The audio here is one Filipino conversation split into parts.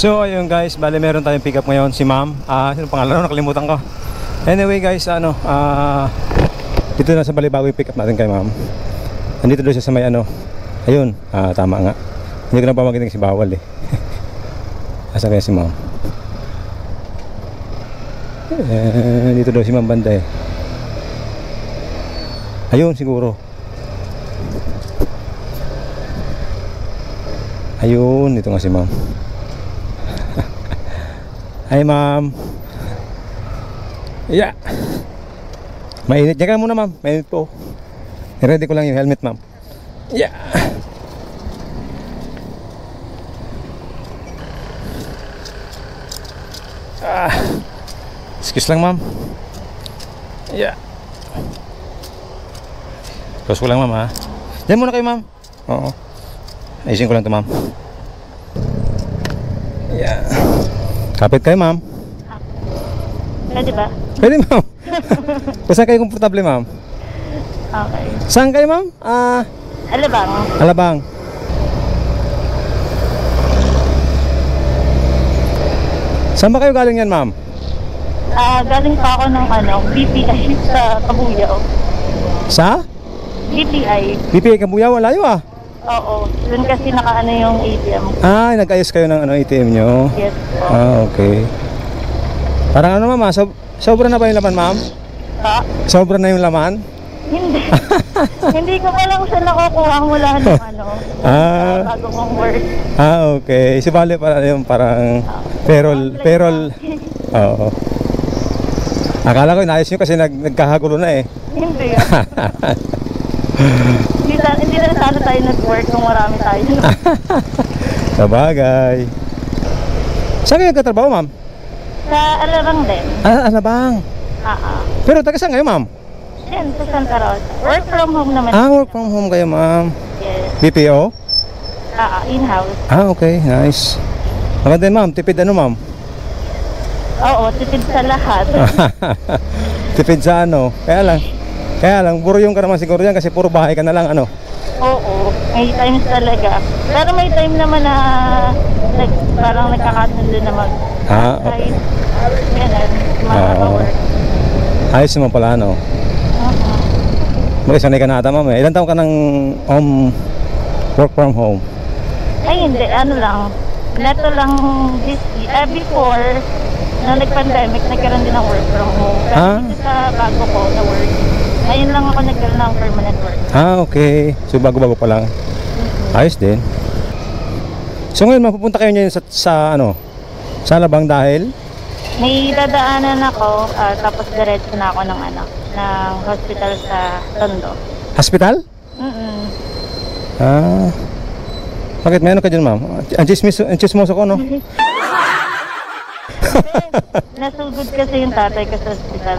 So ayun guys, bale meron tayong pick up ngayon si ma'am. Sino pangalan? Nakalimutan ko. Anyway guys, dito na sa Balibago yung pick up natin kay ma'am. Nandito doon siya sa may ayun, tama nga. Hindi ko na pa magiting si Bawal eh. Asa kaya si ma'am? Dito daw si ma'am banda eh. Ayun siguro. Ayun, dito nga si ma'am. Hi ma'am. Yeah. Mainit. Diyan ka muna ma'am. Mainit po. I-ready ko lang yung helmet ma'am. Yeah. Excuse lang ma'am. Yeah. Close ko lang ma'am ha. Diyan muna kayo ma'am. Oo. Ayusin ko lang ito ma'am. Yeah. Kapit kayo ma'am. Pwede ba? Pwede ma'am. Kung saan kayo komportable ma'am? Okay. Saan kayo ma'am? Alabang. Alabang. Saan ba kayo galing yan ma'am? Galing pa ako ng BPI sa Kabuyaw. Sa? BPI. BPI Kabuyaw, layo ah. Oo. Doon kasi nakaano yung ATM. Nag-ayos kayo ng ATM nyo? Yes po. Okay. Parang ano ma'am, sobra na ba yung laman ma'am? Ha? Sobra na yung laman? Hindi. Hindi ko pa lang siya nakukuha mula ng bago kong work. Okay. Si Bale yung parang payroll. Oo. Akala ko inayos nyo kasi nagkakagulo na eh. Hindi. Hindi na sana tayo nag-work kung marami tayo. Sabagay. Saan kayo nagkatrabaho ma'am? Sa Alabang din. Alabang. Pero taga saan kayo ma'am? Yan, sa Santa Rosa. Work from home naman. Work from home kayo ma'am. Yes. BPO? In-house. Okay, nice. Maganda ma'am, tipid ma'am? Oo, tipid sa lahat. Tipid sa Kaya lang, buruyong ka naman siguro yan kasi puro bahay ka na lang Oo, may times talaga. Pero may time naman na parang nagkakasundo na okay. Ganun, makaka-work. Ayos naman pala Sanay ka na ata ma'am eh. Ilan taon ka ng work from home? Ay hindi, neto lang before na nag-pandemic, nagkaroon din ng work from home. Pero dito sa bago ko na work, ngayon lang ako nagkaroon ng permanent work. Okay. So bago-bago pa lang. Ayos din. So ngayon mapupunta kayo niyan sa Alabang dahil? May dadaanan ako, tapos diretso na ako ng hospital sa Tondo. Hospital? Bakit may ka dyan ma'am? Ang chismoso ko Nasugod kasi yung tatay ko sa hospital.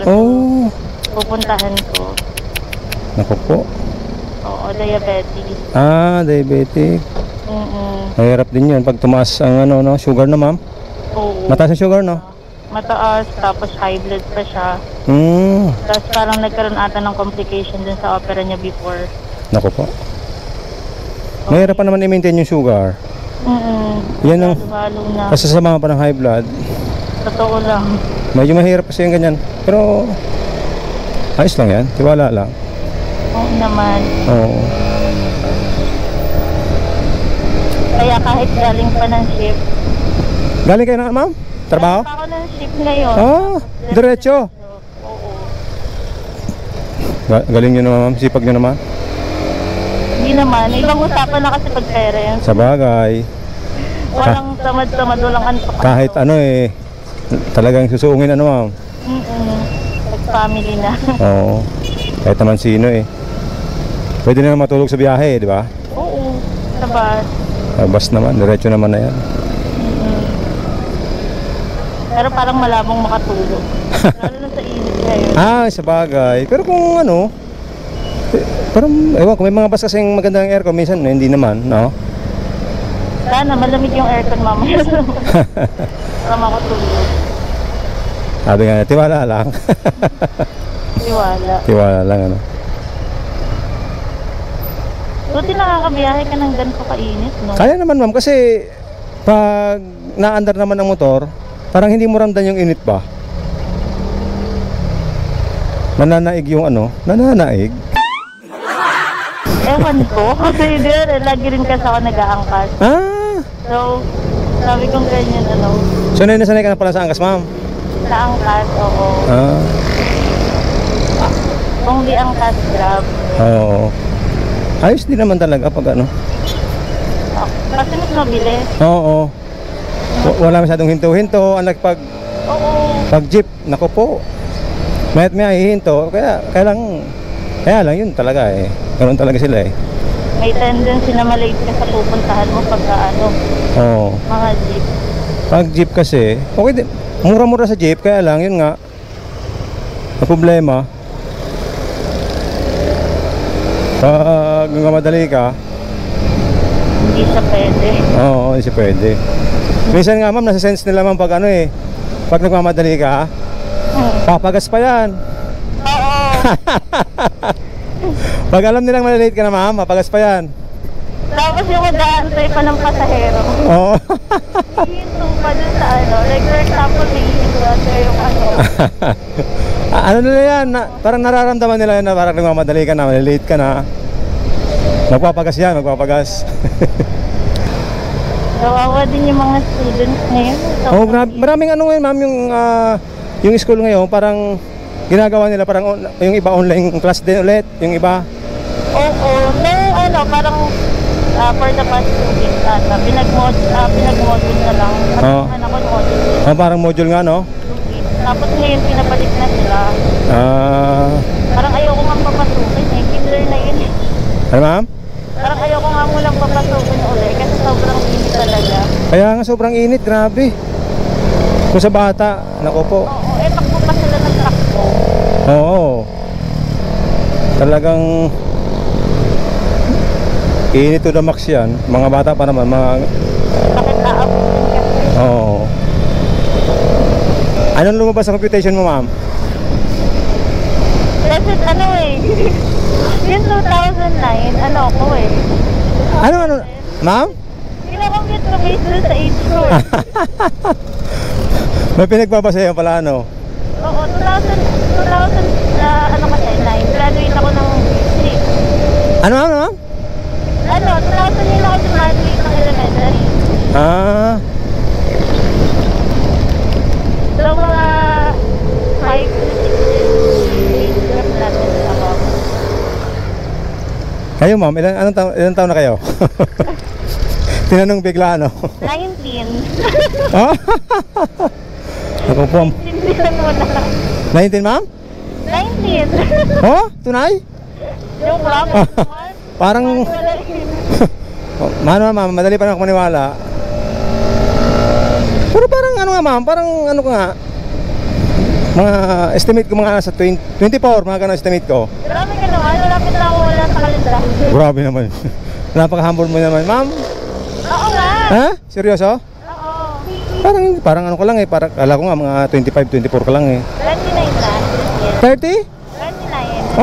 Pupuntahan ko. Naku po. Oo, diabetes. Diabetic. Mahirap din yun pag tumaas ang sugar na ma'am. Oo. Mataas ang sugar Mataas, tapos high blood pa siya. Tapos parang nagkaroon ata ng complication dun sa opera niya before. Naku po. Mahirap pa naman i-maintain yung sugar. Yan ang kasasama pa ng high blood. Totoo lang. Medyo mahirap kasi yung ganyan. Pero ayos lang yan, tiwala lang. Oo naman. Oo. Kaya kahit galing pa ng shift. Galing kayo na ma'am? Trabaho? Galing pa ako ng shift ngayon. Diretso. Oo. Galing nyo naman ma'am, sipag nyo naman. Hindi naman, ibang usapan na kasi pag parents. Sabagay. Walang tamad-tamad, walang antok. Kahit talagang susuungin ma'am. Family na. Oo. Kahit naman sino eh. Pwede na matulog sa biyahe di ba? Oo. Sa bus. Bus naman, diretso naman na yan. Pero parang malabong makatulog. Lalo na sa init ngayon. Sa bagay. Pero kung parang ewan ko, may mga bus kasing magandang aircon, minsan hindi naman, Sana malamig yung aircon mamaya. Para makatulog. Sabi nga, tiwala lang. Tiwala lang Buti nakakabiyahe ka ng ganito kainit, no? Kaya naman ma'am kasi pag naandar naman ang motor, parang hindi mo ramdam yung init ba? Nananaig yung ano, nananaig. Ewan ko. Kasi lagi rin kasi ako nag-aangkas. Ah, So, sabi kong ganyan, sanay na sanay ka na pala sa angkas, ma'am. sa angkas, oo. Ah, Kung di angkas, grab. oo. Ayos din naman talaga pag ano. Kasi mas mabilis. Oo. Wala masyadong hinto-hinto, unlike pag Oo. jeep, nako po. Mayat may hihinto, kaya lang yun talaga eh. Ganoon talaga sila eh. May tendency na malate ka sa pupuntahan mo pagka Oo. mga jeep. Pag jeep kasi, okay din. Mura-mura sa jeep, kaya lang yun nga. Ang problema, pag madali ka, Hindi siya pwede. oo, hindi siya pwede. Minsan nga ma'am, nasa sense nila ma'am pag ano eh, pag nagmamadali ka, papagas pa yan. Oo. Pag alam nilang malilate ka na ma'am, papagas pa yan. Tapos yung mag-aantay pa ng pasahero. Oo. Hihinto pa dun sa like for example, hihinto yung Ano nila yan, parang nararamdaman nila yan na parang nagmamadali ka na, malilate ka na. Magpapagas yan, magpapagas. Kawawa din yung mga students ngayon. Oh, maraming ano ngayon ma'am, yung school ngayon, parang ginagawa nila parang yung iba online class din ulit, yung iba. Oo, no, parang for the past 2 weeks pinag-module na lang. Oo. Ano ako module. Parang module nga no? 2 weeks. Tapos ngayon pinabalik na sila. Parang ayoko nga papasukin eh. Kinder na yun. Ano ma'am? Parang ayoko nga mo lang papasukin ulit kasi sobrang init talaga. Kaya nga sobrang init, grabe. Kung sa bata, nako po. Oo, takbo pa sila ng takbo. Oo. Talagang init to the max yan. Mga bata pa naman, Bakit aabutin kasi? Oo. Anong lumabas sa computation mo ma'am? Kasi yung 2009, ako eh. Ano? Ma'am? Kinakompute ko based dun sa age ko. May pinagbabasayan pala ano? Oo, 2009. Graduate ako ng 6. Ano ma'am? 2009 ako graduate ng elementary. Ah, So, mga 5 to 6 years grab natin ako. kayo ma'am, ilan taon na kayo? Tinanong bigla ano? 19. Ah? Ako po. Sindihan mo na. 19 ma'am? 19. Oh, tunay? Yung club. Parang mano ma'am, madali pa na ako maniwala. Pero parang ano nga ma'am, parang ano nga, mga estimate ko mga nasa 24, mga ganun estimate ko. Grabe ka naman, malapit na ako wala sa kalendar. Grabe naman. Napaka-humble mo naman ma'am. Oo nga. Ha? Seryoso? Oo. Parang ano ko lang eh, parang kala ko nga mga 25, 24 ka lang eh. 29 na. 30?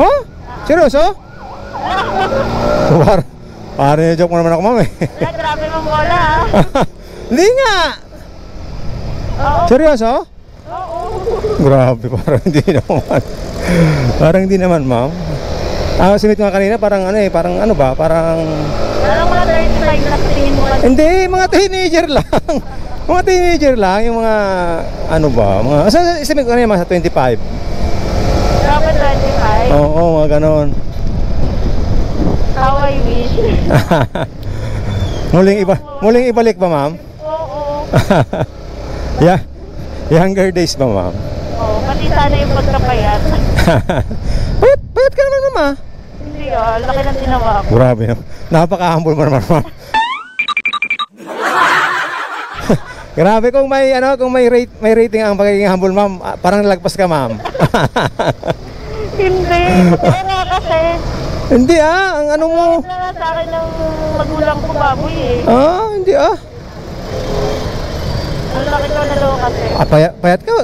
29. Oh? Seryoso? Parang joke mo naman ako ma'am eh. Grabe mong bola ah. Hindi nga! Oo. Seryoso? Oo. Grabe, parang hindi naman. Parang hindi naman ma'am. Sinit nga kanina parang ano eh, parang ano ba, parang Parang mga 35 na tingin mo. hindi, mga teenager lang. Mga teenager lang, yung mga ano ba, mga estimate ko kanina mga 25. Grabe 25. Oo, mga ganon. How I wish. Muling ibalik ba ma'am? Oo. Yeah. Younger days ba ma'am? Oo, pati sana yung pagkapayat. Payat ka naman ma'am ah. Hindi laki ng tinawa ko. Grabe no. Napaka-humble mo naman ma'am. Grabe kung may rating ang pagiging humble ma'am, parang nalagpas ka ma'am. Hindi. Kaya kasi Hindi ang ano mo. na sa akin ng magulang ko baboy eh. Hindi Ang laki ko na daw kasi.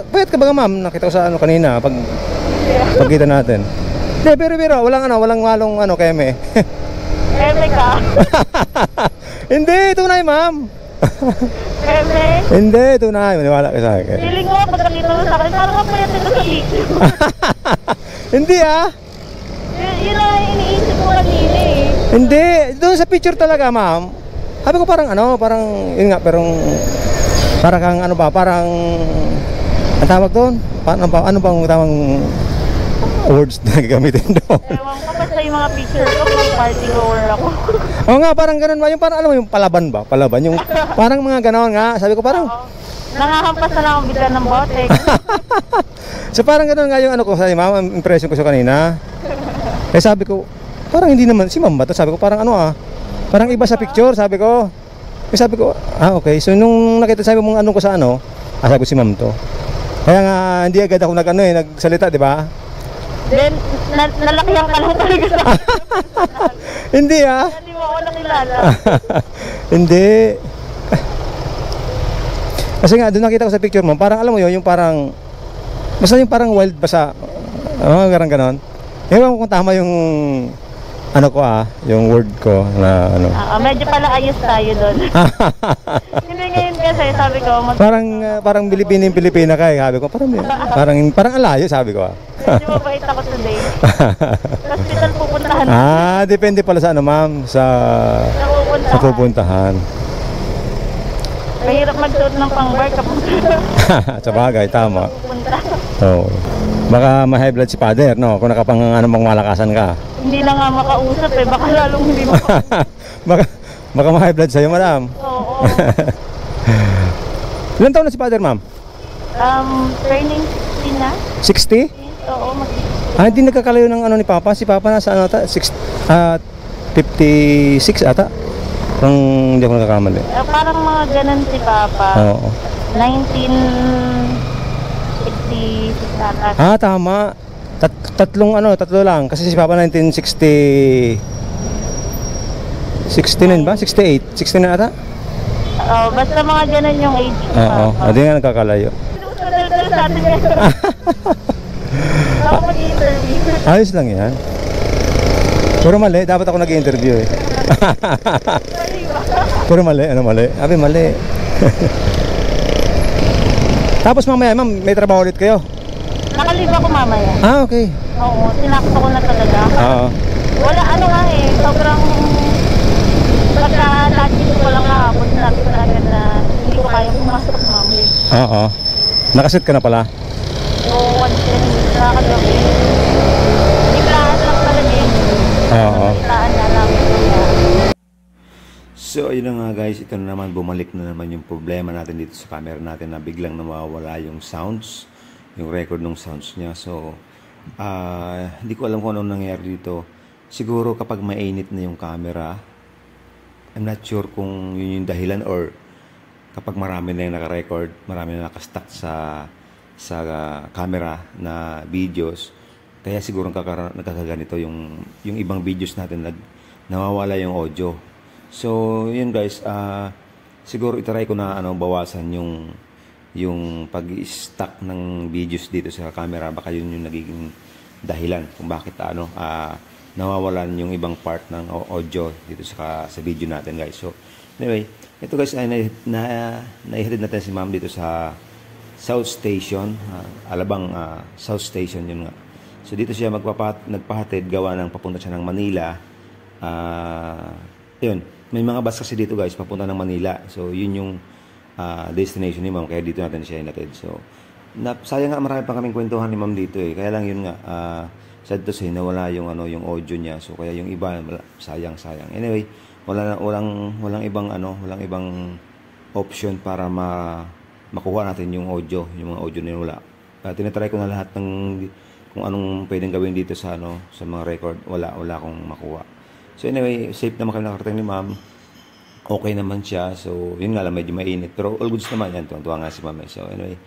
Payat ka ba ma'am? Nakita ko sa ano kanina pagkita natin. Hindi, pero walang walong keme. Eme ka. Hindi, tunay ma'am. Eme. Hindi, tunay. Maniwala ka sa akin. Feeling ko, pag nakita mo sa akin, parang kapayat ito sa video. Hindi ah. Yun ang iniisip ko kanina eh. Hindi, doon sa picture talaga, ma'am. Sabi ko parang ano, parang yun nga, pero parang kang ano ba, parang ang tawag doon? Ano bang tamang words na gagamitin doon? Ewan ko, basta yung mga picture ko, kung party goer ako. Oo nga, parang ganun ba? Yung parang alam mo yung palaban ba? Palaban, yung parang mga ganon nga. Sabi ko parang Nangahampas na lang ako bigla ng bote. so parang ganun nga yung ano ko sa ma'am, ang impression ko sa kanina. Eh sabi ko, parang hindi naman si ma'am ba to? Sabi ko parang ano ah. Parang iba sa picture, sabi ko. Eh sabi ko, okay. So nung nakita sabi mo anong ko sa ano, sabi ko si ma'am to. Kaya nga hindi agad ako nagsalita, di ba? Then, nalakihan ka lang talaga sa akin. Hindi ah. Hindi mo ako nakilala. Hindi. Kasi nga doon nakita ko sa picture mo, parang alam mo yun, yung parang basta yung parang wild basa. Garang ganon. Ewan ko kung tama yung ano ko yung word ko na ano. Medyo pala ayos tayo doon. Hindi ngayon kasi sabi ko parang Pilipina ka eh, sabi ko parang alayo sabi ko medyo mabait ako today. Hospital pupuntahan. Depende pala sa ano ma'am, sa pupuntahan. Mahirap magsuot ng pang-bar kapag sa bagay, tama. pupunta. Oo. Baka ma-high blood si father, no? Kung nakapang ano bang malakasan ka. Hindi na nga makausap eh, baka lalong hindi makausap. baka ma-high blood sa'yo, madam. Oo. Ilan taon na si father, ma'am? Turning 16 na. 60? Oo, Hindi nagkakalayo ng ano ni Papa. Si Papa nasa ano ata? 56 ata. Kung hindi ako nagkakamali. Parang mga ganun si Papa. Oo. 1966 ata. Tama. Tatlo lang. Kasi si Papa 1960... 69 ba? 68? 69 ata? Basta mga ganun yung age ni Oo. Papa. Hindi nga nagkakalayo. Sinusunod sa atin ngayon. Ako mag-interview. Ayos lang yan. Pero mali. Dapat ako nag-interview eh. Pero mali. Ano mali? Abi mali. Tapos mamaya, ma'am, may trabaho ulit kayo? Nakalive ako mamaya. Okay. Oo, sinakto ko na talaga. Oo. Wala ano nga eh, sobrang pagka-lagi ko lang kahapon, sinabi ko na agad na hindi ko kaya pumasok mamaya. Oo. Nakasit ka na pala? So, once na nakagabi. Iplahan lang talaga eh. Oo. Iplahan na lang. So ayun na nga guys, ito na naman, bumalik na naman yung problema natin dito sa camera natin na biglang nawawala yung sounds, yung record ng sounds niya. So hindi ko alam kung anong nangyari dito. Siguro kapag mainit na yung camera, I'm not sure kung yun yung dahilan, or kapag marami na yung naka-record, marami na naka-stack sa camera na videos, kaya siguro nagkakaganito yung ibang videos natin, nawawala yung audio. So, yun guys, siguro itry ko na bawasan yung pag-stack ng videos dito sa camera. Baka yun yung nagiging dahilan kung bakit nawawalan yung ibang part ng audio dito sa video natin guys. So, anyway, ito guys ay naihatid natin si ma'am dito sa South Station, Alabang South Station yun nga. So, dito siya nagpahatid, gawa ng papunta siya ng Manila. Yun. May mga bus kasi dito guys, papunta ng Manila. So, yun yung destination ni ma'am. Kaya dito natin siya inatid. So, sayang nga, marami pa kaming kwentuhan ni ma'am dito eh. Kaya lang yun nga, sad to say, nawala yung audio niya. So, kaya yung iba, sayang. Anyway, walang ibang option para makuha natin yung mga audio na wala. Tinatry ko na lahat ng kung anong pwedeng gawin dito sa mga record. Wala akong makuha. So anyway, safe naman kami nakarating ni ma'am. Okay naman siya. So yun nga lang, medyo mainit. Pero all goods naman yan. Tuwa nga si ma'am. So anyway,